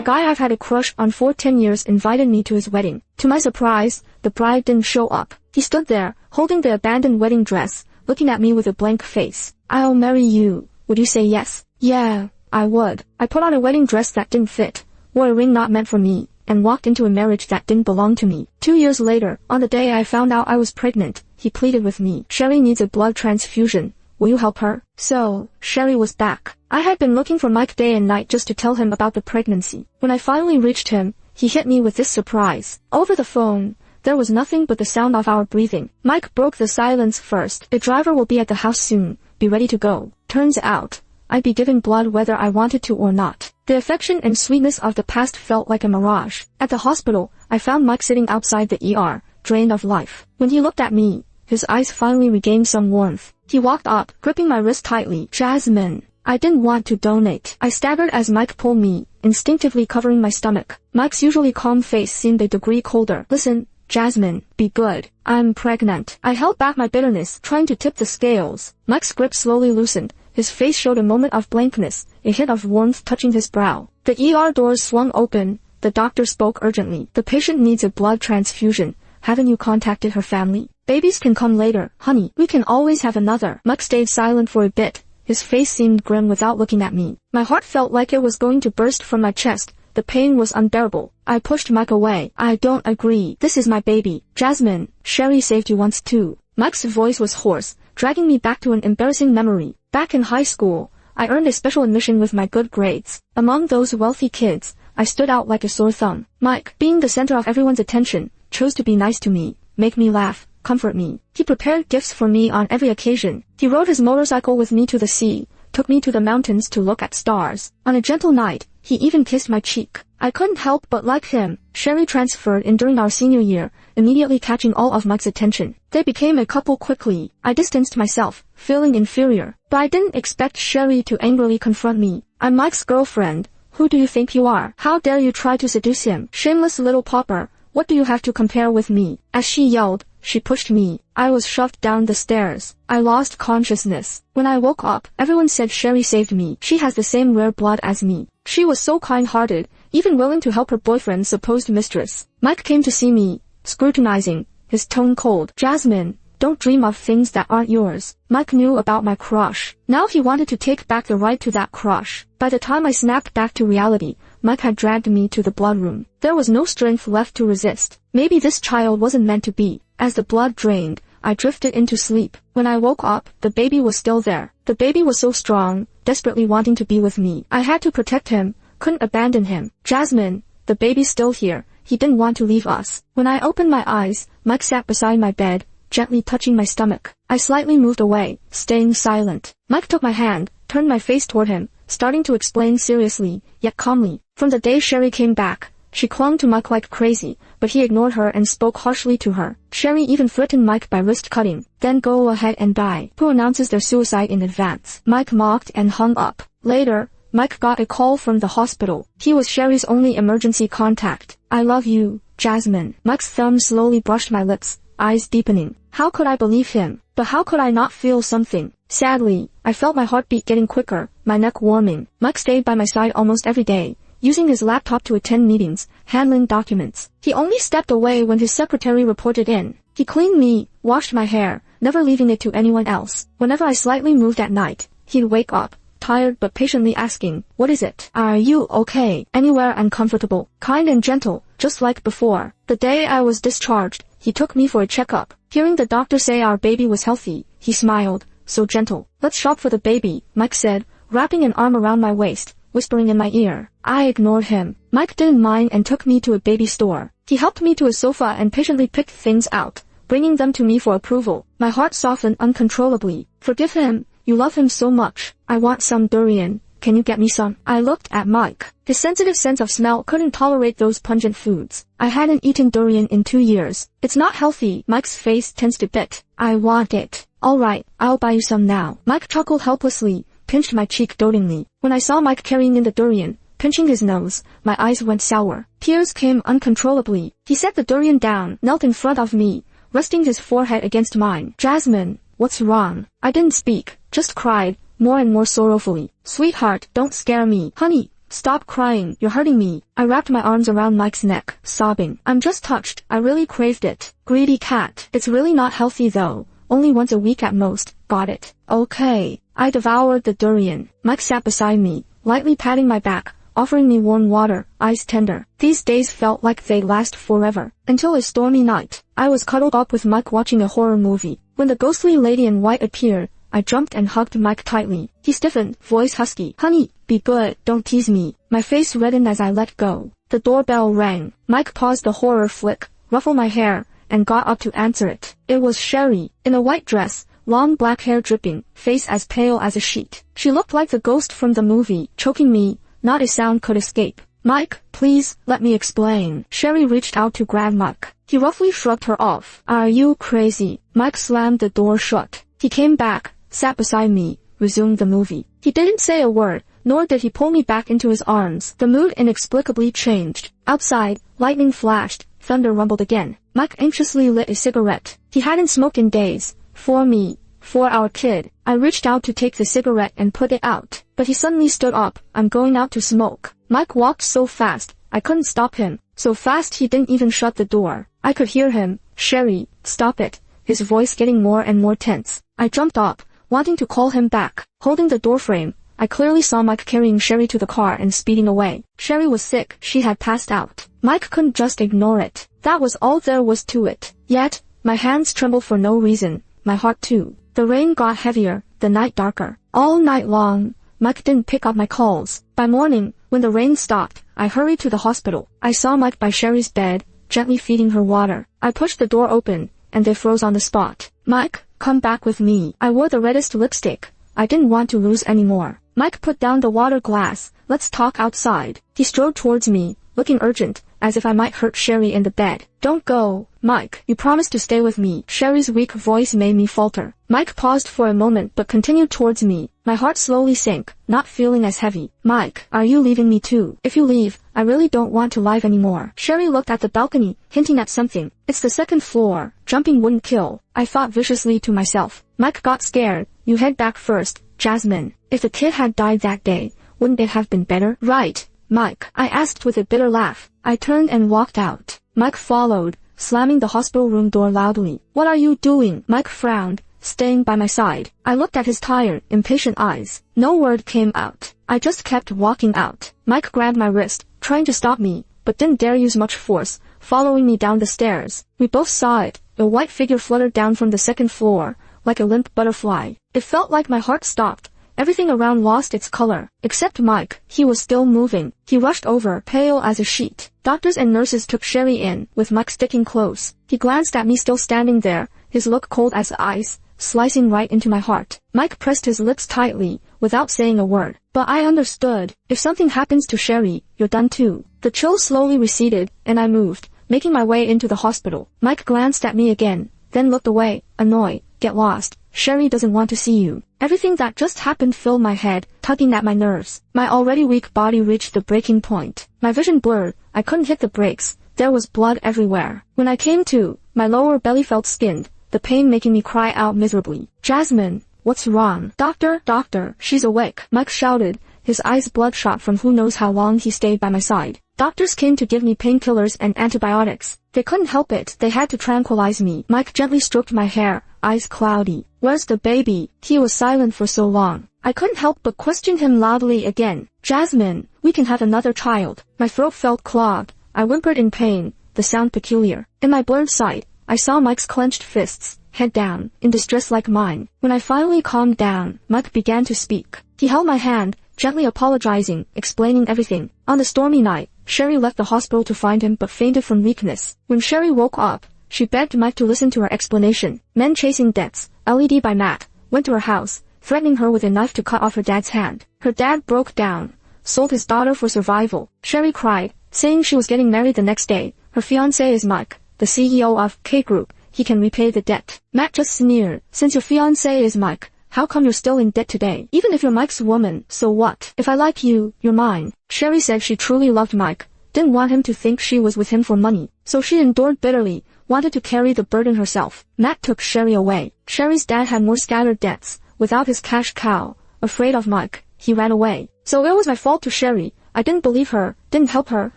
The guy I've had a crush on for 10 years invited me to his wedding. To my surprise, the bride didn't show up. He stood there, holding the abandoned wedding dress, looking at me with a blank face. "I'll marry you. Would you say yes?" "Yeah, I would." I put on a wedding dress that didn't fit, wore a ring not meant for me, and walked into a marriage that didn't belong to me. 2 years later, on the day I found out I was pregnant, he pleaded with me. "Sherry needs a blood transfusion. Will you help her?" So, Sherry was back. I had been looking for Mike day and night just to tell him about the pregnancy. When I finally reached him, he hit me with this surprise. Over the phone, there was nothing but the sound of our breathing. Mike broke the silence first. "The driver will be at the house soon. Be ready to go." Turns out, I'd be giving blood whether I wanted to or not. The affection and sweetness of the past felt like a mirage. At the hospital, I found Mike sitting outside the ER, drained of life. When he looked at me, his eyes finally regained some warmth. He walked up, gripping my wrist tightly. "Jasmine." I didn't want to donate. I staggered as Mike pulled me, instinctively covering my stomach. Mike's usually calm face seemed a degree colder. "Listen, Jasmine, be good. I'm pregnant." I held back my bitterness, trying to tip the scales. Mike's grip slowly loosened. His face showed a moment of blankness, a hint of warmth touching his brow. The ER doors swung open. The doctor spoke urgently. "The patient needs a blood transfusion. Haven't you contacted her family?" "Babies can come later, honey. We can always have another." Mike stayed silent for a bit. His face seemed grim without looking at me. My heart felt like it was going to burst from my chest. The pain was unbearable. I pushed Mike away. "I don't agree. This is my baby. Jasmine, Sherry saved you once too." Mike's voice was hoarse, dragging me back to an embarrassing memory. Back in high school, I earned a special admission with my good grades. Among those wealthy kids, I stood out like a sore thumb. Mike, being the center of everyone's attention, chose to be nice to me, make me laugh, comfort me. He prepared gifts for me on every occasion. He rode his motorcycle with me to the sea, took me to the mountains to look at stars. On a gentle night, he even kissed my cheek. I couldn't help but like him. Sherry transferred in during our senior year, immediately catching all of Mike's attention. They became a couple quickly. I distanced myself, feeling inferior. But I didn't expect Sherry to angrily confront me. "I'm Mike's girlfriend. Who do you think you are? How dare you try to seduce him? Shameless little pauper. What do you have to compare with me?" As she yelled, she pushed me. I was shoved down the stairs. I lost consciousness. When I woke up, everyone said Sherry saved me. She has the same rare blood as me. She was so kind-hearted, even willing to help her boyfriend's supposed mistress. Mike came to see me, scrutinizing, his tone cold. "Jasmine, don't dream of things that aren't yours." Mike knew about my crush. Now he wanted to take back the right to that crush. By the time I snapped back to reality, Mike had dragged me to the blood room. There was no strength left to resist. Maybe this child wasn't meant to be. As the blood drained, I drifted into sleep. When I woke up, the baby was still there. The baby was so strong, desperately wanting to be with me. I had to protect him, couldn't abandon him. "Jasmine, the baby's still here. He didn't want to leave us." When I opened my eyes, Mike sat beside my bed, gently touching my stomach. I slightly moved away, staying silent. Mike took my hand, turned my face toward him, starting to explain seriously, yet calmly. From the day Sherry came back, she clung to Mike like crazy, but he ignored her and spoke harshly to her. Sherry even threatened Mike by wrist cutting. "Then go ahead and die. Who announces their suicide in advance?" Mike mocked and hung up. Later, Mike got a call from the hospital. He was Sherry's only emergency contact. "I love you, Jasmine." Mike's thumb slowly brushed my lips, eyes deepening. How could I believe him? But how could I not feel something? Sadly, I felt my heartbeat getting quicker, my neck warming. Mike stayed by my side almost every day, using his laptop to attend meetings, handling documents. He only stepped away when his secretary reported in. He cleaned me, washed my hair, never leaving it to anyone else. Whenever I slightly moved at night, he'd wake up, tired but patiently asking, "What is it? Are you okay? Anywhere uncomfortable?" Kind and gentle, just like before. The day I was discharged, he took me for a checkup. Hearing the doctor say our baby was healthy, he smiled, so gentle. "Let's shop for the baby," Mike said, wrapping an arm around my waist, whispering in my ear. I ignored him. Mike didn't mind and took me to a baby store. He helped me to a sofa and patiently picked things out, bringing them to me for approval. My heart softened uncontrollably. "Forgive him. You love him so much." "I want some durian. Can you get me some?" I looked at Mike. His sensitive sense of smell couldn't tolerate those pungent foods. I hadn't eaten durian in 2 years. "It's not healthy." Mike's face tensed a bit. "I want it." "All right, I'll buy you some now." Mike chuckled helplessly, pinched my cheek dotingly. When I saw Mike carrying in the durian, pinching his nose, my eyes went sour. Tears came uncontrollably. He set the durian down, knelt in front of me, resting his forehead against mine. "Jasmine, what's wrong?" I didn't speak, just cried, more and more sorrowfully. "Sweetheart, don't scare me." "Honey, Stop crying, you're hurting me. I wrapped my arms around Mike's neck, sobbing. I'm just touched, I really craved it. Greedy cat. It's really not healthy though. Only once a week at most. Got it. Okay. I devoured the durian. Mike sat beside me, lightly patting my back, offering me warm water, ice tender. These days felt like they'd last forever. Until a stormy night, I was cuddled up with Mike watching a horror movie. When the ghostly lady in white appeared, I jumped and hugged Mike tightly. He stiffened, voice husky. Honey, be good, don't tease me. My face reddened as I let go. The doorbell rang. Mike paused the horror flick, ruffled my hair, and got up to answer it. It was Sherry, in a white dress, long black hair dripping, face as pale as a sheet. She looked like the ghost from the movie, choking me. Not a sound could escape. Mike, please, let me explain. Sherry reached out to grab Mike. He roughly shrugged her off. Are you crazy? Mike slammed the door shut. He came back, sat beside me, resumed the movie. He didn't say a word, nor did he pull me back into his arms. The mood inexplicably changed. Outside, lightning flashed, thunder rumbled again. Mike anxiously lit a cigarette. He hadn't smoked in days. For me. For our kid. I reached out to take the cigarette and put it out. But he suddenly stood up. I'm going out to smoke. Mike walked so fast, I couldn't stop him. So fast he didn't even shut the door. I could hear him. Sherry, stop it. His voice getting more and more tense. I jumped up, wanting to call him back. Holding the doorframe, I clearly saw Mike carrying Sherry to the car and speeding away. Sherry was sick. She had passed out. Mike couldn't just ignore it. That was all there was to it. Yet, my hands trembled for no reason. My heart too. The rain got heavier, the night darker. All night long, Mike didn't pick up my calls. By morning, when the rain stopped, I hurried to the hospital. I saw Mike by Sherry's bed, gently feeding her water. I pushed the door open, and they froze on the spot. Mike, come back with me. I wore the reddest lipstick. I didn't want to lose any more. Mike put down the water glass. Let's talk outside. He strode towards me, looking urgent, as if I might hurt Sherry in the bed. Don't go, Mike. You promised to stay with me. Sherry's weak voice made me falter. Mike paused for a moment but continued towards me. My heart slowly sank, not feeling as heavy. Mike, are you leaving me too? If you leave, I really don't want to live anymore. Sherry looked at the balcony, hinting at something. It's the second floor. Jumping wouldn't kill. I thought viciously to myself. Mike got scared. You head back first, Jasmine. If the kid had died that day, wouldn't it have been better? Right, Mike, I asked with a bitter laugh. I turned and walked out. Mike followed, slamming the hospital room door loudly. What are you doing? Mike frowned, staying by my side. I looked at his tired, impatient eyes. No word came out. I just kept walking out. Mike grabbed my wrist, trying to stop me, but didn't dare use much force, following me down the stairs. We both saw it. A white figure fluttered down from the second floor, like a limp butterfly. It felt like my heart stopped. Everything around lost its color, except Mike. He was still moving. He rushed over, pale as a sheet. Doctors and nurses took Sherry in, with Mike sticking close. He glanced at me still standing there, his look cold as ice, slicing right into my heart. Mike pressed his lips tightly, without saying a word. But I understood. If something happens to Sherry, you're done too. The chill slowly receded, and I moved, making my way into the hospital. Mike glanced at me again, then looked away, annoyed. Get lost. Sherry doesn't want to see you. Everything that just happened filled my head, tugging at my nerves. My already weak body reached the breaking point. My vision blurred. I couldn't hit the brakes. There was blood everywhere. When I came to, my lower belly felt skinned, the pain making me cry out miserably. Jasmine, what's wrong? Doctor, she's awake. Mike shouted, his eyes bloodshot from who knows how long he stayed by my side. Doctors came to give me painkillers and antibiotics. They couldn't help it. They had to tranquilize me. Mike gently stroked my hair, eyes cloudy. Where's the baby? He was silent for so long. I couldn't help but question him loudly again. Jasmine, we can have another child. My throat felt clogged. I whimpered in pain, the sound peculiar. In my blurred sight, I saw Mike's clenched fists, head down, in distress like mine. When I finally calmed down, Mike began to speak. He held my hand, gently apologizing, explaining everything. On the stormy night, Sherry left the hospital to find him but fainted from weakness. When Sherry woke up, she begged Mike to listen to her explanation. Men Chasing Debts, LED by Matt, went to her house, threatening her with a knife to cut off her dad's hand. Her dad broke down, sold his daughter for survival. Sherry cried, saying she was getting married the next day. Her fiancé is Mike, the CEO of K Group. He can repay the debt. Matt just sneered. Since your fiancé is Mike, how come you're still in debt today? Even if you're Mike's woman, so what? If I like you, you're mine. Sherry said she truly loved Mike, didn't want him to think she was with him for money, so she endured bitterly, wanted to carry the burden herself. Matt took Sherry away. Sherry's dad had more scattered debts. Without his cash cow, afraid of Mike, he ran away. So it was my fault to Sherry. I didn't believe her, didn't help her,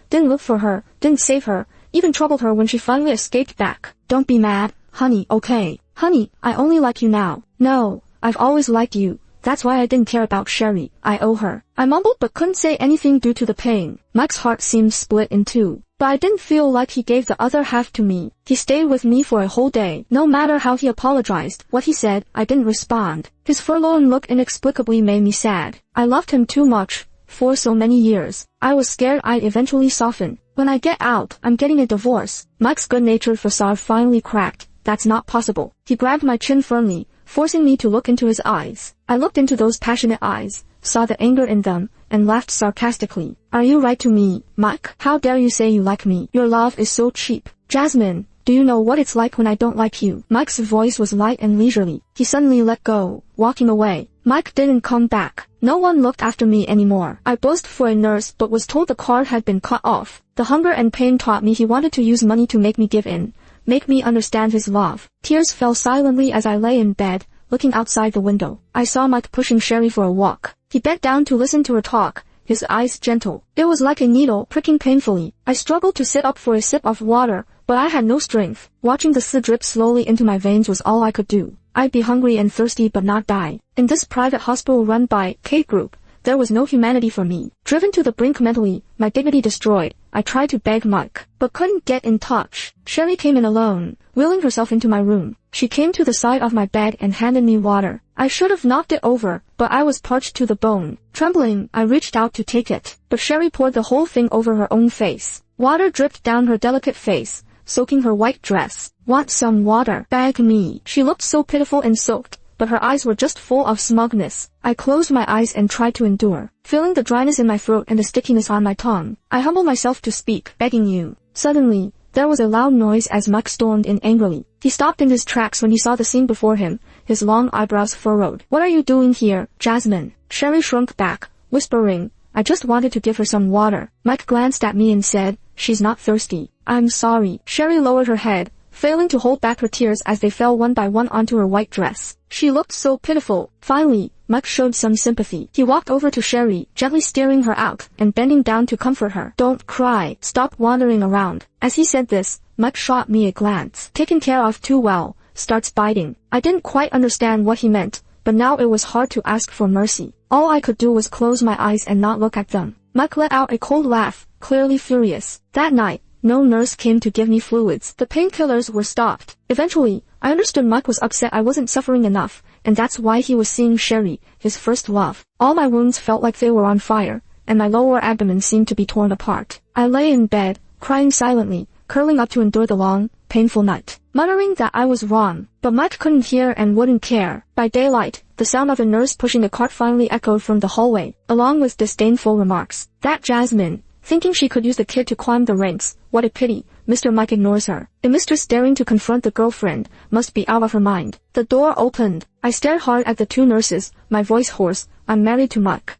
didn't look for her, didn't save her, even troubled her when she finally escaped back. Don't be mad, honey, okay? Honey, I only like you now. No, I've always liked you. That's why I didn't care about Sherry. I owe her. I mumbled but couldn't say anything due to the pain. Mike's heart seemed split in two. But I didn't feel like he gave the other half to me. He stayed with me for a whole day. No matter how he apologized, what he said, I didn't respond. His forlorn look inexplicably made me sad. I loved him too much. For so many years. I was scared I'd eventually soften. When I get out, I'm getting a divorce. Mike's good-natured facade finally cracked. That's not possible. He grabbed my chin firmly, forcing me to look into his eyes. I looked into those passionate eyes, saw the anger in them, and laughed sarcastically. Are you right to me, Mike? How dare you say you like me? Your love is so cheap. Jasmine, do you know what it's like when I don't like you? Mike's voice was light and leisurely. He suddenly let go, walking away. Mike didn't come back. No one looked after me anymore. I buzzed for a nurse but was told the card had been cut off. The hunger and pain taught me he wanted to use money to make me give in. Make me understand his love. Tears fell silently as I lay in bed, looking outside the window. I saw Mike pushing Sherry for a walk. He bent down to listen to her talk, his eyes gentle. It was like a needle pricking painfully. I struggled to sit up for a sip of water, but I had no strength. Watching the blood drip slowly into my veins was all I could do. I'd be hungry and thirsty but not die. In this private hospital run by Kate Group, there was no humanity for me. Driven to the brink mentally, my dignity destroyed, I tried to beg Mike, but couldn't get in touch. Sherry came in alone, wheeling herself into my room. She came to the side of my bed and handed me water. I should have knocked it over, but I was parched to the bone. Trembling, I reached out to take it, but Sherry poured the whole thing over her own face. Water dripped down her delicate face, soaking her white dress. Want some water? Begged me. She looked so pitiful and soaked, but her eyes were just full of smugness. I closed my eyes and tried to endure, feeling the dryness in my throat and the stickiness on my tongue. I humbled myself to speak, begging you. Suddenly, there was a loud noise as Mike stormed in angrily. He stopped in his tracks when he saw the scene before him, his long eyebrows furrowed. What are you doing here, Jasmine? Sherry shrunk back, whispering, I just wanted to give her some water. Mike glanced at me and said, she's not thirsty. I'm sorry. Sherry lowered her head, failing to hold back her tears as they fell one by one onto her white dress. She looked so pitiful. Finally, Mike showed some sympathy. He walked over to Sherry, gently steering her out, and bending down to comfort her. Don't cry. Stop wandering around. As he said this, Mike shot me a glance. Taken care of too well, starts biting. I didn't quite understand what he meant, but now it was hard to ask for mercy. All I could do was close my eyes and not look at them. Mike let out a cold laugh, clearly furious. That night, no nurse came to give me fluids. The painkillers were stopped. Eventually, I understood Mike was upset I wasn't suffering enough, and that's why he was seeing Sherry, his first love. All my wounds felt like they were on fire, and my lower abdomen seemed to be torn apart. I lay in bed, crying silently, curling up to endure the long, painful night, muttering that I was wrong. But Mike couldn't hear and wouldn't care. By daylight, the sound of a nurse pushing a cart finally echoed from the hallway, along with disdainful remarks. That Jasmine, thinking she could use the kid to climb the ranks. What a pity, Mr. Mike ignores her. A mistress daring to confront the girlfriend must be out of her mind. The door opened. I stared hard at the two nurses, my voice hoarse. I'm married to Mike.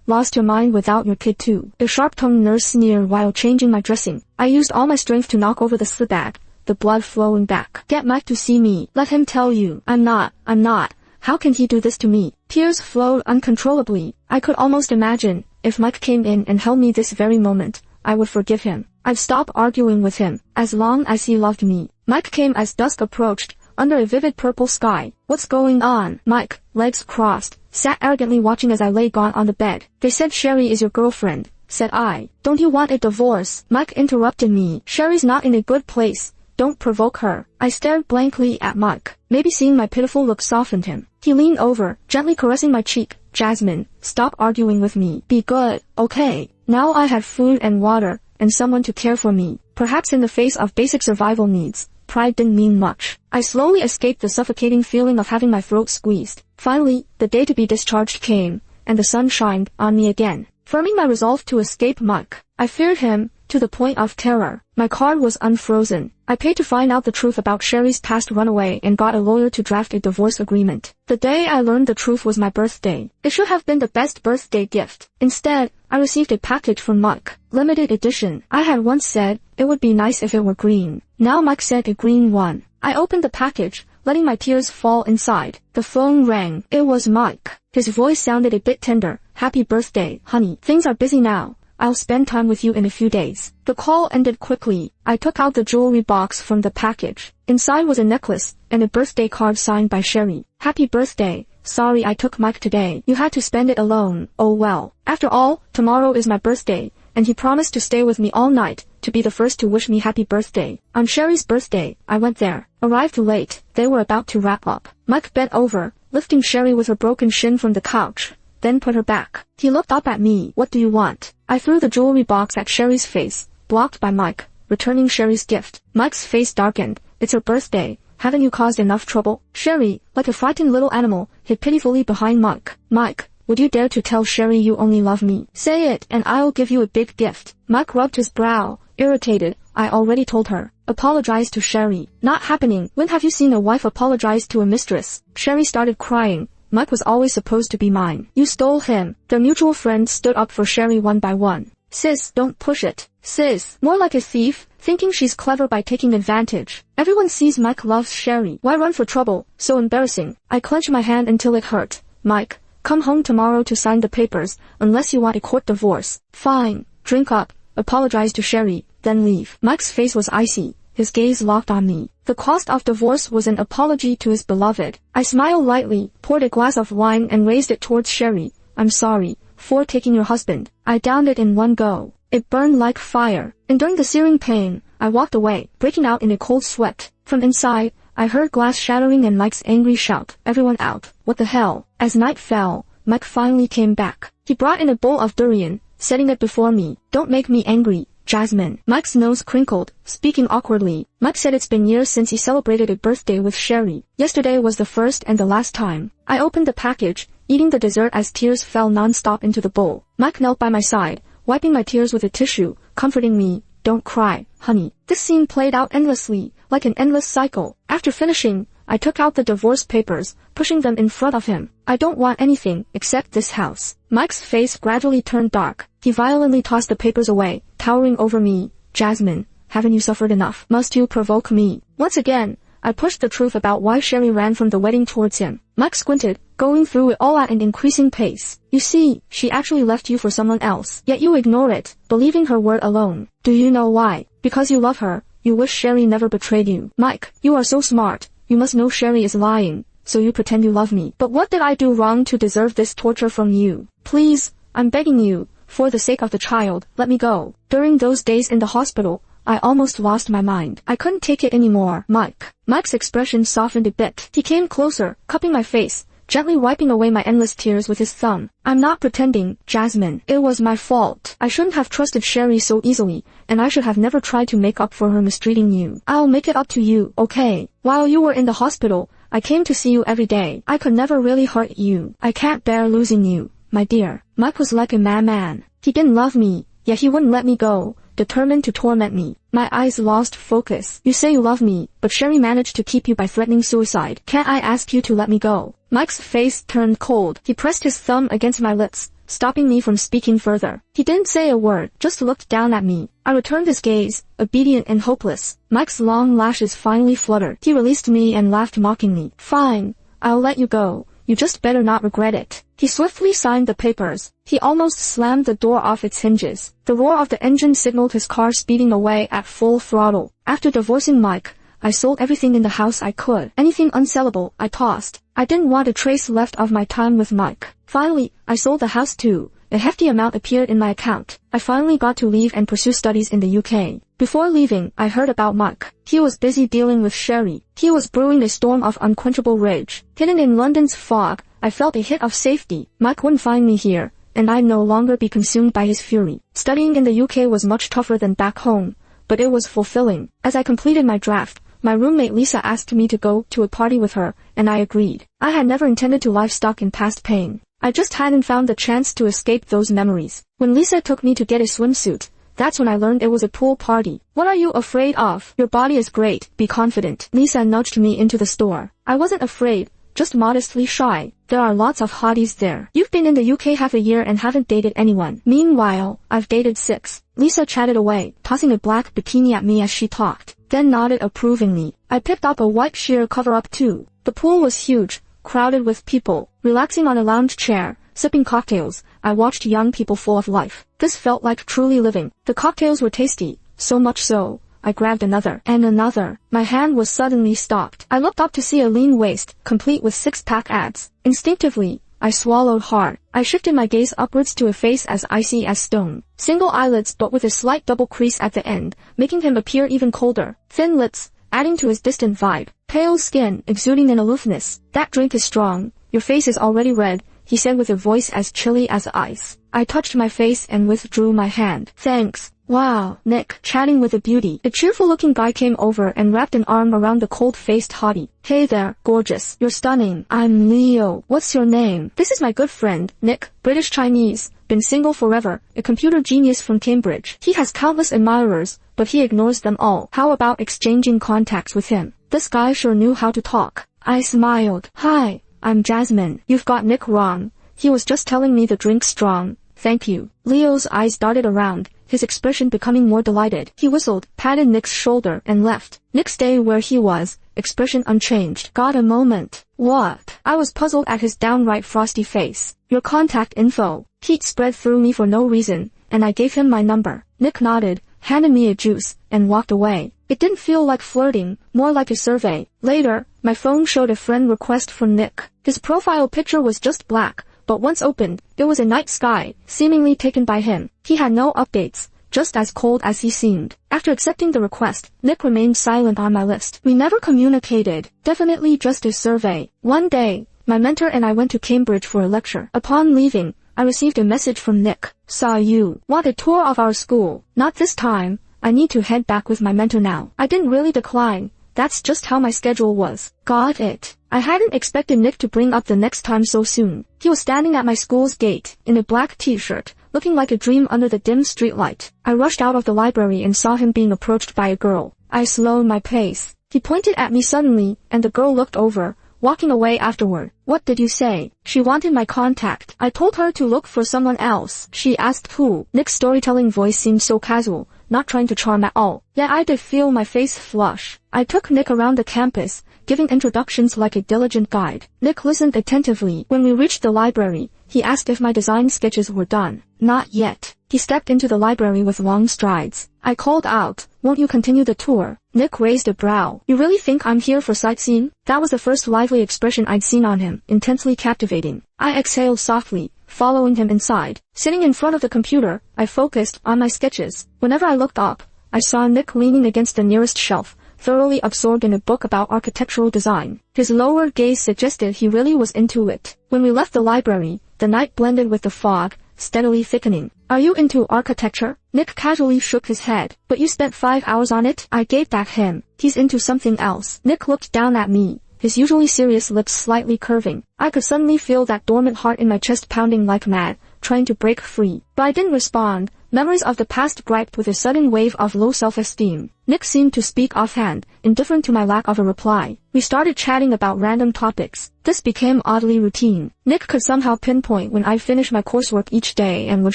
Lost your mind without your kid too. A sharp-tongued nurse sneered while changing my dressing. I used all my strength to knock over the slip bag, the blood flowing back. Get Mike to see me. Let him tell you. I'm not. How can he do this to me? Tears flowed uncontrollably. I could almost imagine, if Mike came in and held me this very moment, I would forgive him. I'd stop arguing with him, as long as he loved me. Mike came as dusk approached, under a vivid purple sky. What's going on? Mike, legs crossed, sat arrogantly watching as I lay gaunt on the bed. They said Sherry is your girlfriend, said I. Don't you want a divorce? Mike interrupted me. Sherry's not in a good place. Don't provoke her. I stared blankly at Mike. Maybe seeing my pitiful look softened him. He leaned over, gently caressing my cheek. Jasmine, stop arguing with me. Be good, okay? Now I had food and water, and someone to care for me. Perhaps in the face of basic survival needs, pride didn't mean much. I slowly escaped the suffocating feeling of having my throat squeezed. Finally, the day to be discharged came, and the sun shined on me again, firming my resolve to escape Mike. I feared him, to the point of terror. My card was unfrozen. I paid to find out the truth about Sherry's past runaway and got a lawyer to draft a divorce agreement. The day I learned the truth was my birthday. It should have been the best birthday gift. Instead, I received a package from Mike. Limited edition. I had once said, it would be nice if it were green. Now Mike sent a green one. I opened the package, letting my tears fall inside. The phone rang. It was Mike. His voice sounded a bit tender, Happy birthday, honey. Things are busy now. I'll spend time with you in a few days. The call ended quickly. I took out the jewelry box from the package. Inside was a necklace and a birthday card signed by Sherry. Happy birthday. Sorry I took Mike today. You had to spend it alone. Oh well. After all, tomorrow is my birthday, and he promised to stay with me all night, to be the first to wish me happy birthday. On Sherry's birthday, I went there. Arrived late. They were about to wrap up. Mike bent over, lifting Sherry with her broken shin from the couch, then put her back. He looked up at me. What do you want? I threw the jewelry box at Sherry's face, blocked by Mike, returning Sherry's gift. Mike's face darkened. It's her birthday. Haven't you caused enough trouble? Sherry, like a frightened little animal, hid pitifully behind Mike. Mike, would you dare to tell Sherry you only love me? Say it and I'll give you a big gift. Mike rubbed his brow, irritated. I already told her. Apologize to Sherry. Not happening. When have you seen a wife apologize to a mistress? Sherry started crying. Mike was always supposed to be mine. You stole him. Their mutual friends stood up for Sherry one by one. Sis, don't push it. Sis, more like a thief, thinking she's clever by taking advantage. Everyone sees Mike loves Sherry. Why run for trouble? So embarrassing. I clenched my hand until it hurt. Mike, come home tomorrow to sign the papers, unless you want a court divorce. Fine. Drink up, apologize to Sherry, then leave. Mike's face was icy. His gaze locked on me. The cost of divorce was an apology to his beloved. I smiled lightly, poured a glass of wine and raised it towards Sherry. I'm sorry for taking your husband. I downed it in one go. It burned like fire. Enduring the searing pain, I walked away, breaking out in a cold sweat. From inside, I heard glass shattering and Mike's angry shout. Everyone out. What the hell? As night fell, Mike finally came back. He brought in a bowl of durian, setting it before me. Don't make me angry, Jasmine. Mike's nose crinkled, speaking awkwardly. Mike said it's been years since he celebrated a birthday with Sherry. Yesterday was the first and the last time. I opened the package, eating the dessert as tears fell non-stop into the bowl. Mike knelt by my side, wiping my tears with a tissue, comforting me. Don't cry, honey. This scene played out endlessly, like an endless cycle. After finishing, I took out the divorce papers, pushing them in front of him. I don't want anything except this house. Mike's face gradually turned dark. He violently tossed the papers away, towering over me. Jasmine, haven't you suffered enough? Must you provoke me? Once again, I pushed the truth about why Sherry ran from the wedding towards him. Mike squinted, going through it all at an increasing pace. You see, she actually left you for someone else. Yet you ignore it, believing her word alone. Do you know why? Because you love her. You wish Sherry never betrayed you. Mike, you are so smart. You must know Sherry is lying, so you pretend you love me. But what did I do wrong to deserve this torture from you? Please, I'm begging you, for the sake of the child, let me go. During those days in the hospital, I almost lost my mind. I couldn't take it anymore. Mike's expression softened a bit. He came closer, cupping my face, gently wiping away my endless tears with his thumb. I'm not pretending, Jasmine. It was my fault. I shouldn't have trusted Sherry so easily, and I should have never tried to make up for her mistreating you. I'll make it up to you, okay? While you were in the hospital, I came to see you every day. I could never really hurt you. I can't bear losing you, my dear. Mike was like a madman. He didn't love me, yet he wouldn't let me go, determined to torment me. My eyes lost focus. You say you love me, but Sherry managed to keep you by threatening suicide. Can't I ask you to let me go? Mike's face turned cold. He pressed his thumb against my lips, stopping me from speaking further. He didn't say a word, just looked down at me. I returned his gaze, obedient and hopeless. Mike's long lashes finally fluttered. He released me and laughed mockingly. Fine, I'll let you go. You just better not regret it. He swiftly signed the papers. He almost slammed the door off its hinges. The roar of the engine signaled his car speeding away at full throttle. After divorcing Mike, I sold everything in the house I could. Anything unsellable, I tossed. I didn't want a trace left of my time with Mike. Finally, I sold the house too. A hefty amount appeared in my account. I finally got to leave and pursue studies in the UK. Before leaving, I heard about Mike. He was busy dealing with Sherry. He was brewing a storm of unquenchable rage. Hidden in London's fog, I felt a hit of safety. Mike wouldn't find me here, and I'd no longer be consumed by his fury. Studying in the UK was much tougher than back home, but it was fulfilling. As I completed my draft, my roommate Lisa asked me to go to a party with her, and I agreed. I had never intended to livestock in past pain. I just hadn't found the chance to escape those memories. When Lisa took me to get a swimsuit, that's when I learned it was a pool party. What are you afraid of? Your body is great, be confident. Lisa nudged me into the store. I wasn't afraid, just modestly shy. There are lots of hotties there. You've been in the UK half a year and haven't dated anyone. Meanwhile, I've dated 6. Lisa chatted away, tossing a black bikini at me as she talked, then nodded approvingly. I picked up a white sheer cover-up too. The pool was huge, crowded with people. Relaxing on a lounge chair, Sipping cocktails, I watched young people full of life. This felt like truly living. The cocktails were tasty, so much so I grabbed another and another. My hand was suddenly stopped. I looked up to see a lean waist, complete with six-pack abs. Instinctively, I swallowed hard. I shifted my gaze upwards to a face as icy as stone. Single eyelids but with a slight double crease at the end, making him appear even colder. Thin lips, adding to his distant vibe. Pale skin, exuding an aloofness. That drink is strong. Your face is already red, he said with a voice as chilly as ice. I touched my face and withdrew my hand. Thanks. Wow, Nick, chatting with a beauty. A cheerful-looking guy came over and wrapped an arm around the cold-faced hottie. Hey there, gorgeous. You're stunning. I'm Leo. What's your name? This is my good friend, Nick, British Chinese, been single forever, a computer genius from Cambridge. He has countless admirers, but he ignores them all. How about exchanging contacts with him? This guy sure knew how to talk. I smiled. Hi, I'm Jasmine. You've got Nick wrong. He was just telling me the drink's strong. Thank you. Leo's eyes darted around, his expression becoming more delighted. He whistled, patted Nick's shoulder, and left. Nick stayed where he was, expression unchanged. Got a moment. What? I was puzzled at his downright frosty face. Your contact info. Heat spread through me for no reason, and I gave him my number. Nick nodded, handed me a juice, and walked away. It didn't feel like flirting, more like a survey. Later, my phone showed a friend request from Nick. His profile picture was just black, but once opened, it was a night sky, seemingly taken by him. He had no updates, just as cold as he seemed. After accepting the request, Nick remained silent on my list. We never communicated, definitely just a survey. One day, my mentor and I went to Cambridge for a lecture. Upon leaving, I received a message from Nick. Saw you. Want a tour of our school? Not this time. I need to head back with my mentor now. I didn't really decline. That's just how my schedule was. Got it. I hadn't expected Nick to bring up the next time so soon. He was standing at my school's gate, in a black t-shirt, looking like a dream under the dim streetlight. I rushed out of the library and saw him being approached by a girl. I slowed my pace. He pointed at me suddenly, and the girl looked over, walking away afterward. What did you say? She wanted my contact. I told her to look for someone else. She asked who. Nick's storytelling voice seemed so casual, not trying to charm at all. Yet I did feel my face flush. I took Nick around the campus, giving introductions like a diligent guide. Nick listened attentively. When we reached the library, he asked if my design sketches were done. Not yet. He stepped into the library with long strides. I called out, won't you continue the tour? Nick raised a brow. You really think I'm here for sightseeing? That was the first lively expression I'd seen on him, intensely captivating. I exhaled softly, following him inside. Sitting in front of the computer, I focused on my sketches. Whenever I looked up, I saw Nick leaning against the nearest shelf, thoroughly absorbed in a book about architectural design. His lowered gaze suggested he really was into it. When we left the library, the night blended with the fog, steadily thickening. Are you into architecture? Nick casually shook his head. But you spent 5 hours on it? I gaped at him. He's into something else. Nick looked down at me, his usually serious lips slightly curving. I could suddenly feel that dormant heart in my chest pounding like mad, trying to break free. But I didn't respond. Memories of the past griped with a sudden wave of low self-esteem. Nick seemed to speak offhand, indifferent to my lack of a reply. We started chatting about random topics. This became oddly routine. Nick could somehow pinpoint when I finished my coursework each day and would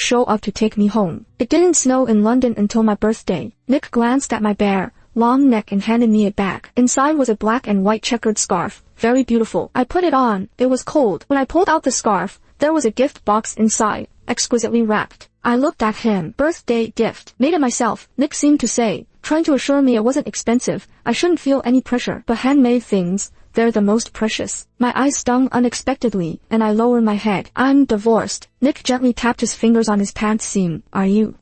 show up to take me home. It didn't snow in London until my birthday. Nick glanced at my bare, long neck and handed me a bag. Inside was a black and white checkered scarf. Very beautiful. I put it on. It was cold. When I pulled out the scarf, there was a gift box inside, exquisitely wrapped. I looked at him. Birthday gift. Made it myself, Nick seemed to say, trying to assure me it wasn't expensive. I shouldn't feel any pressure. But handmade things, they're the most precious. My eyes stung unexpectedly, and I lowered my head. I'm divorced. Nick gently tapped his fingers on his pants seam. Are you?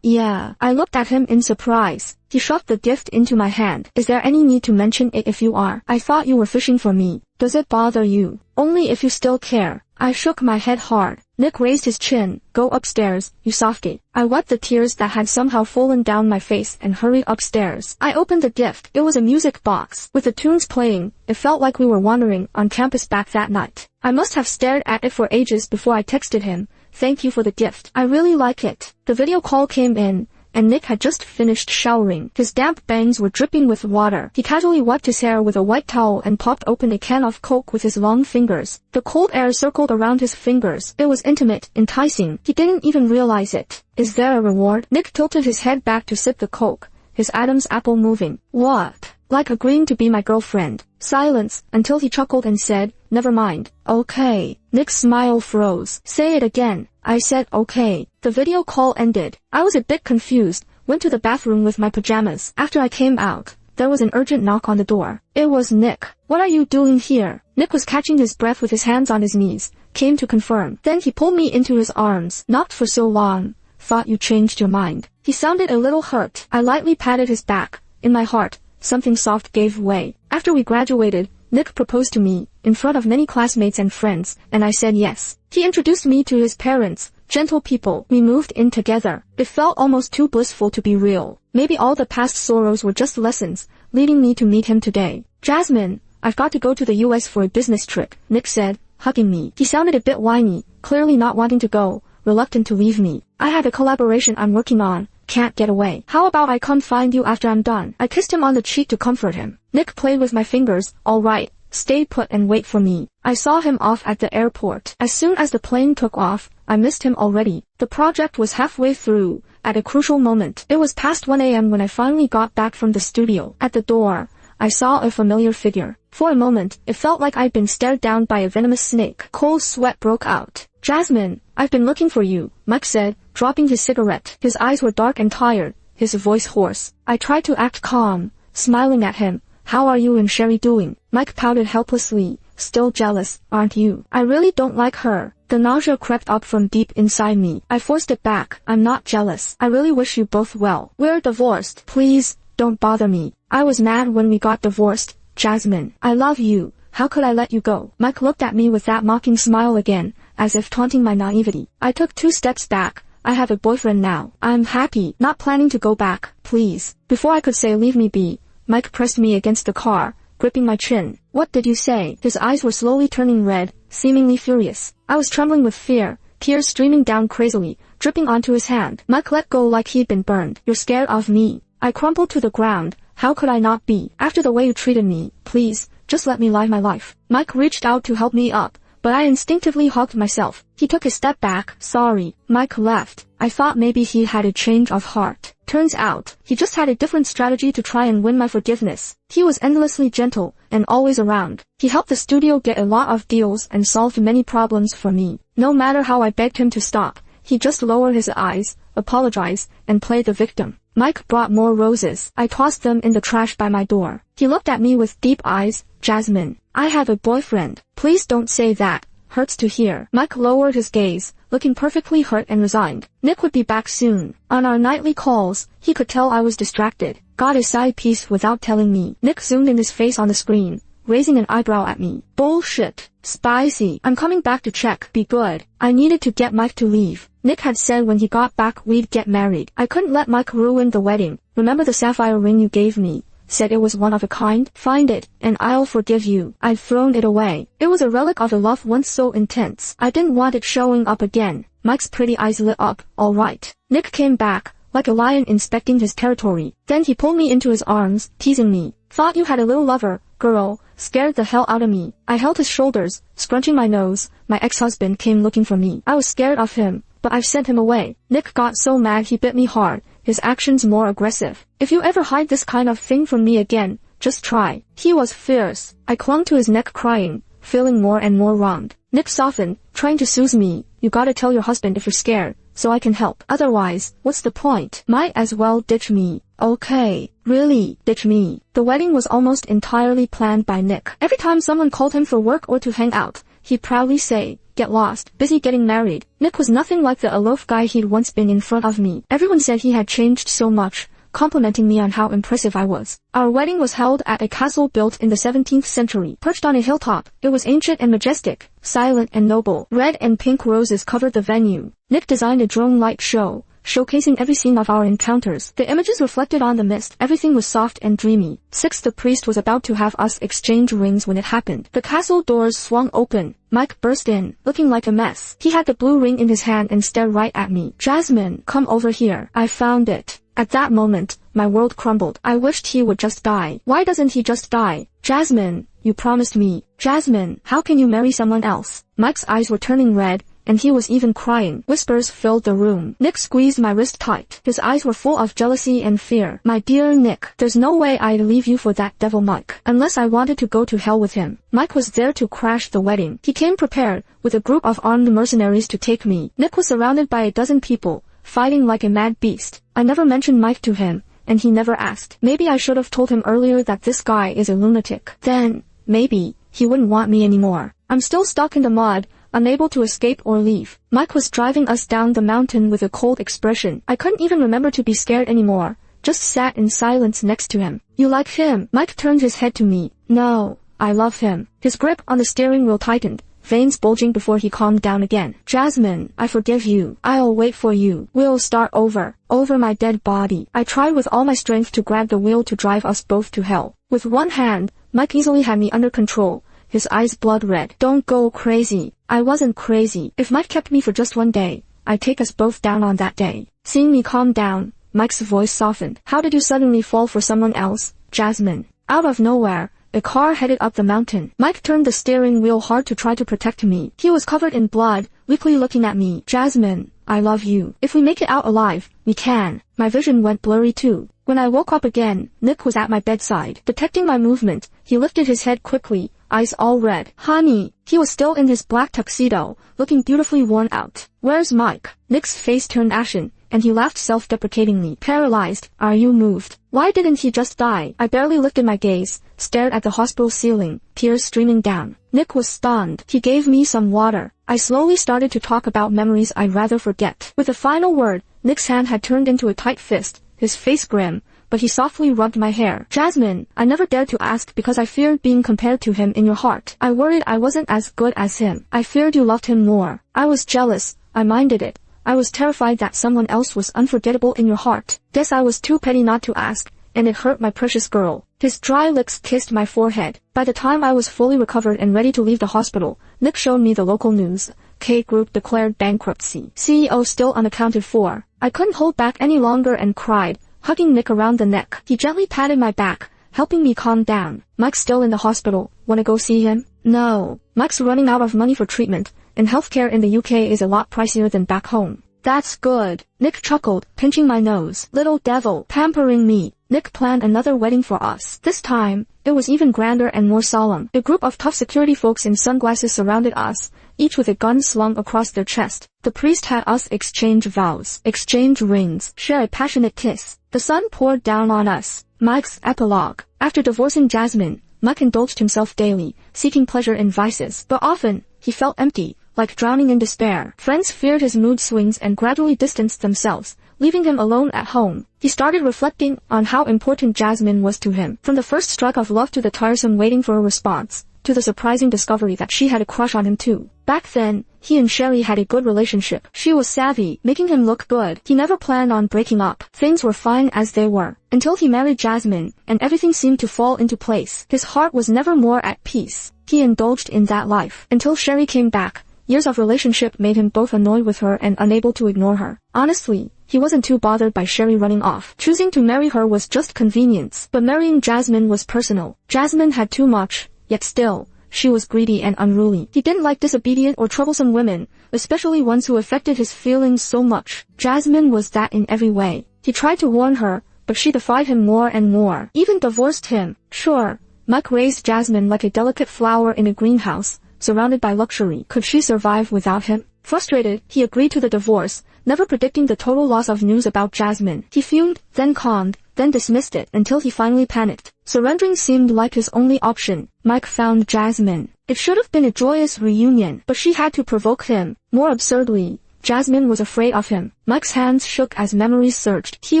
Yeah. I looked at him in surprise. He shoved the gift into my hand. Is there any need to mention it if you are? I thought you were fishing for me. Does it bother you? Only if you still care. I shook my head hard. Nick raised his chin. Go upstairs, you softie. I wiped the tears that had somehow fallen down my face and hurried upstairs. I opened the gift. It was a music box. With the tunes playing, it felt like we were wandering on campus back that night. I must have stared at it for ages before I texted him. Thank you for the gift. I really like it. The video call came in, and Nick had just finished showering. His damp bangs were dripping with water. He casually wiped his hair with a white towel and popped open a can of Coke with his long fingers. The cold air circled around his fingers. It was intimate, enticing. He didn't even realize it. Is there a reward? Nick tilted his head back to sip the Coke, his Adam's apple moving. What? like agreeing to be my girlfriend. Silence, until he chuckled and said, "Never mind." "Okay." Nick's smile froze. "Say it again." I said okay. The video call ended. I was a bit confused, went to the bathroom with my pajamas. After I came out, there was an urgent knock on the door. It was Nick. "What are you doing here?" Nick was catching his breath with his hands on his knees, came to confirm. Then he pulled me into his arms. "Not for so long. Thought you changed your mind." He sounded a little hurt. I lightly patted his back. In my heart, something soft gave way. After we graduated, Nick proposed to me, in front of many classmates and friends, and I said yes. He introduced me to his parents, gentle people. We moved in together. It felt almost too blissful to be real. Maybe all the past sorrows were just lessons, leading me to meet him today. "Jasmine, I've got to go to the US for a business trip," Nick said, hugging me. He sounded a bit whiny, clearly not wanting to go, reluctant to leave me. "I have a collaboration I'm working on. Can't get away. How about I come find you after I'm done?" I kissed him on the cheek to comfort him. Nick played with my fingers. "All right, stay put and wait for me." I saw him off at the airport. As soon as the plane took off, I missed him already. The project was halfway through, at a crucial moment. It was past 1 a.m. when I finally got back from the studio. At the door, I saw a familiar figure. For a moment, it felt like I'd been stared down by a venomous snake. Cold sweat broke out. "Jasmine, I've been looking for you," Mike said, dropping his cigarette. His eyes were dark and tired, his voice hoarse. I tried to act calm, smiling at him. "How are you and Sherry doing?" Mike pouted helplessly. "Still jealous, aren't you?" "I really don't like her." The nausea crept up from deep inside me. I forced it back. "I'm not jealous. I really wish you both well. We're divorced. Please, don't bother me." "I was mad when we got divorced, Jasmine. I love you. How could I let you go?" Mike looked at me with that mocking smile again, as if taunting my naivety. I took 2 steps back. "I have a boyfriend now. I'm happy, not planning to go back, please." Before I could say leave me be, Mike pressed me against the car, gripping my chin. "What did you say?" His eyes were slowly turning red, seemingly furious. I was trembling with fear, tears streaming down crazily, dripping onto his hand. Mike let go like he'd been burned. "You're scared of me." I crumpled to the ground. How could I not be? "After the way you treated me, please, just let me live my life." Mike reached out to help me up, but I instinctively hugged myself. He took a step back. "Sorry." Mike left. I thought maybe he had a change of heart. Turns out, he just had a different strategy to try and win my forgiveness. He was endlessly gentle, and always around. He helped the studio get a lot of deals and solved many problems for me. No matter how I begged him to stop, he just lowered his eyes, apologized, and played the victim. Mike brought more roses. I tossed them in the trash by my door. He looked at me with deep eyes. "Jasmine, I have a boyfriend." "Please don't say that. Hurts to hear." Mike lowered his gaze, looking perfectly hurt and resigned. Nick would be back soon. On our nightly calls, he could tell I was distracted. Got a side piece without telling me. Nick zoomed in his face on the screen, raising an eyebrow at me. "Bullshit. Spicy. I'm coming back to check. Be good." I needed to get Mike to leave. Nick had said when he got back we'd get married. I couldn't let Mike ruin the wedding. "Remember the sapphire ring you gave me? Said it was one of a kind? Find it, and I'll forgive you." I'd thrown it away. It was a relic of a love once so intense. I didn't want it showing up again. Mike's pretty eyes lit up. "All right." Nick came back, like a lion inspecting his territory. Then he pulled me into his arms, teasing me. "Thought you had a little lover, girl." Scared the hell out of me. I held his shoulders, scrunching my nose. My ex-husband came looking for me. I was scared of him, but I've sent him away. Nick got so mad he bit me hard, his actions more aggressive. "If you ever hide this kind of thing from me again, just try." He was fierce. I clung to his neck crying, feeling more and more wronged. Nick softened, trying to soothe me. "You gotta tell your husband if you're scared, so I can help. Otherwise, what's the point? Might as well ditch me." "Okay, really, ditch me." The wedding was almost entirely planned by Nick. Every time someone called him for work or to hang out, he'd proudly say, "Get lost, busy getting married." Nick was nothing like the aloof guy he'd once been in front of me. Everyone said he had changed so much, complimenting me on how impressive I was. Our wedding was held at a castle built in the 17th century. Perched on a hilltop, it was ancient and majestic, silent and noble. Red and pink roses covered the venue. Nick designed a drone light show, showcasing every scene of our encounters. The images reflected on the mist. Everything was soft and dreamy. The priest was about to have us exchange rings when it happened. The castle doors swung open. Mike burst in, looking like a mess. He had the blue ring in his hand and stared right at me. "Jasmine, come over here. I found it." At that moment, my world crumbled. I wished he would just die. Why doesn't he just die? "Jasmine, you promised me." "Jasmine, how can you marry someone else?" Mike's eyes were turning red, and he was even crying. Whispers filled the room. Nick squeezed my wrist tight. His eyes were full of jealousy and fear. My dear Nick, there's no way I'd leave you for that devil Mike. Unless I wanted to go to hell with him. Mike was there to crash the wedding. He came prepared, with a group of armed mercenaries to take me. Nick was surrounded by a dozen people, fighting like a mad beast. I never mentioned Mike to him, and he never asked. Maybe I should have told him earlier that this guy is a lunatic. Then, maybe, he wouldn't want me anymore. I'm still stuck in the mud, unable to escape or leave. Mike was driving us down the mountain with a cold expression. I couldn't even remember to be scared anymore, just sat in silence next to him. You like him? Mike turned his head to me. No, I love him. His grip on the steering wheel tightened, veins bulging before he calmed down again. Jasmine, I forgive you. I'll wait for you. We'll start over. Over my dead body. I tried with all my strength to grab the wheel to drive us both to hell. With one hand, Mike easily had me under control, his eyes blood red. Don't go crazy. I wasn't crazy. If Mike kept me for just one day, I'd take us both down on that day. Seeing me calm down, Mike's voice softened. How did you suddenly fall for someone else, Jasmine? Out of nowhere, a car headed up the mountain. Mike turned the steering wheel hard to try to protect me. He was covered in blood, weakly looking at me. Jasmine, I love you. If we make it out alive, we can. My vision went blurry too. When I woke up again, Nick was at my bedside. Detecting my movement, he lifted his head quickly, eyes all red. Honey, he was still in his black tuxedo, looking beautifully worn out. Where's Mike? Nick's face turned ashen, and he laughed self-deprecatingly. Paralyzed, are you moved? Why didn't he just die? I barely lifted my gaze, stared at the hospital ceiling, tears streaming down. Nick was stunned. He gave me some water. I slowly started to talk about memories I'd rather forget. With the final word, Nick's hand had turned into a tight fist, his face grim, but he softly rubbed my hair. Jasmine, I never dared to ask because I feared being compared to him in your heart. I worried I wasn't as good as him. I feared you loved him more. I was jealous. I minded it. I was terrified that someone else was unforgettable in your heart. Guess I was too petty not to ask, and it hurt my precious girl. His dry lips kissed my forehead. By the time I was fully recovered and ready to leave the hospital, Nick showed me the local news. K Group declared bankruptcy. CEO still unaccounted for. I couldn't hold back any longer and cried, hugging Nick around the neck. He gently patted my back, helping me calm down. Mike's still in the hospital. Wanna go see him? No. Mike's running out of money for treatment, and healthcare in the UK is a lot pricier than back home. That's good. Nick chuckled, pinching my nose. Little devil, pampering me. Nick planned another wedding for us. This time, it was even grander and more solemn. A group of tough security folks in sunglasses surrounded us, each with a gun slung across their chest. The priest had us exchange vows, exchange rings, share a passionate kiss. The sun poured down on us. Mike's epilogue. After divorcing Jasmine, Mike indulged himself daily, seeking pleasure in vices. But often, he felt empty, like drowning in despair. Friends feared his mood swings and gradually distanced themselves, leaving him alone at home. He started reflecting on how important Jasmine was to him. From the first strike of love to the tiresome waiting for a response, to the surprising discovery that she had a crush on him too. Back then, he and Sherry had a good relationship. She was savvy, making him look good. He never planned on breaking up. Things were fine as they were, until he married Jasmine, and everything seemed to fall into place. His heart was never more at peace. He indulged in that life, until Sherry came back. Years of relationship made him both annoyed with her and unable to ignore her. Honestly, he wasn't too bothered by Sherry running off. Choosing to marry her was just convenience, but marrying Jasmine was personal. Jasmine had too much, yet still, she was greedy and unruly. He didn't like disobedient or troublesome women, especially ones who affected his feelings so much. Jasmine was that in every way. He tried to warn her, but she defied him more and more. Even divorced him. Sure, Mike raised Jasmine like a delicate flower in a greenhouse, surrounded by luxury. Could she survive without him? Frustrated, he agreed to the divorce, never predicting the total loss of news about Jasmine. He fumed, then calmed, then dismissed it until he finally panicked. Surrendering seemed like his only option. Mike found Jasmine. It should have been a joyous reunion, but she had to provoke him. More absurdly, Jasmine was afraid of him. Mike's hands shook as memories surged. He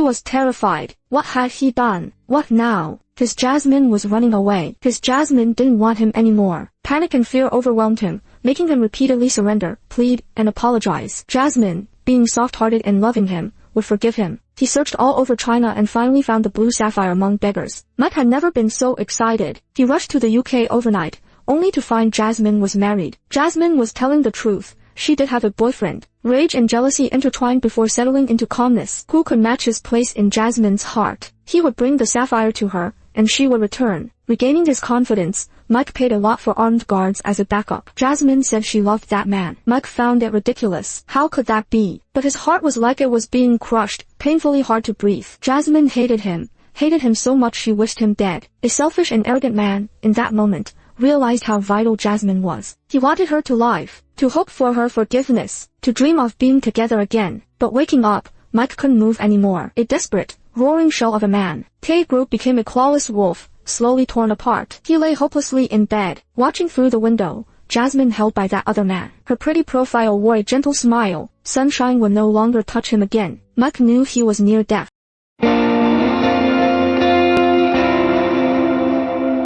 was terrified. What had he done? What now? His Jasmine was running away. His Jasmine didn't want him anymore. Panic and fear overwhelmed him, making him repeatedly surrender, plead, and apologize. Jasmine, being soft-hearted and loving him, would forgive him. He searched all over China and finally found the blue sapphire among beggars. Mike had never been so excited. He rushed to the UK overnight, only to find Jasmine was married. Jasmine was telling the truth. She did have a boyfriend. Rage and jealousy intertwined before settling into calmness. Who could match his place in Jasmine's heart? He would bring the sapphire to her, and she would return. Regaining his confidence, Mike paid a lot for armed guards as a backup. Jasmine said she loved that man. Mike found it ridiculous. How could that be? But his heart was like it was being crushed, painfully hard to breathe. Jasmine hated him so much she wished him dead. A selfish and arrogant man, in that moment, realized how vital Jasmine was. He wanted her to live, to hope for her forgiveness, to dream of being together again. But waking up, Mike couldn't move anymore. A desperate, roaring shell of a man, Tae-group became a clawless wolf, slowly torn apart. He lay hopelessly in bed, watching through the window, Jasmine held by that other man. Her pretty profile wore a gentle smile. Sunshine would no longer touch him again. Mike knew he was near death.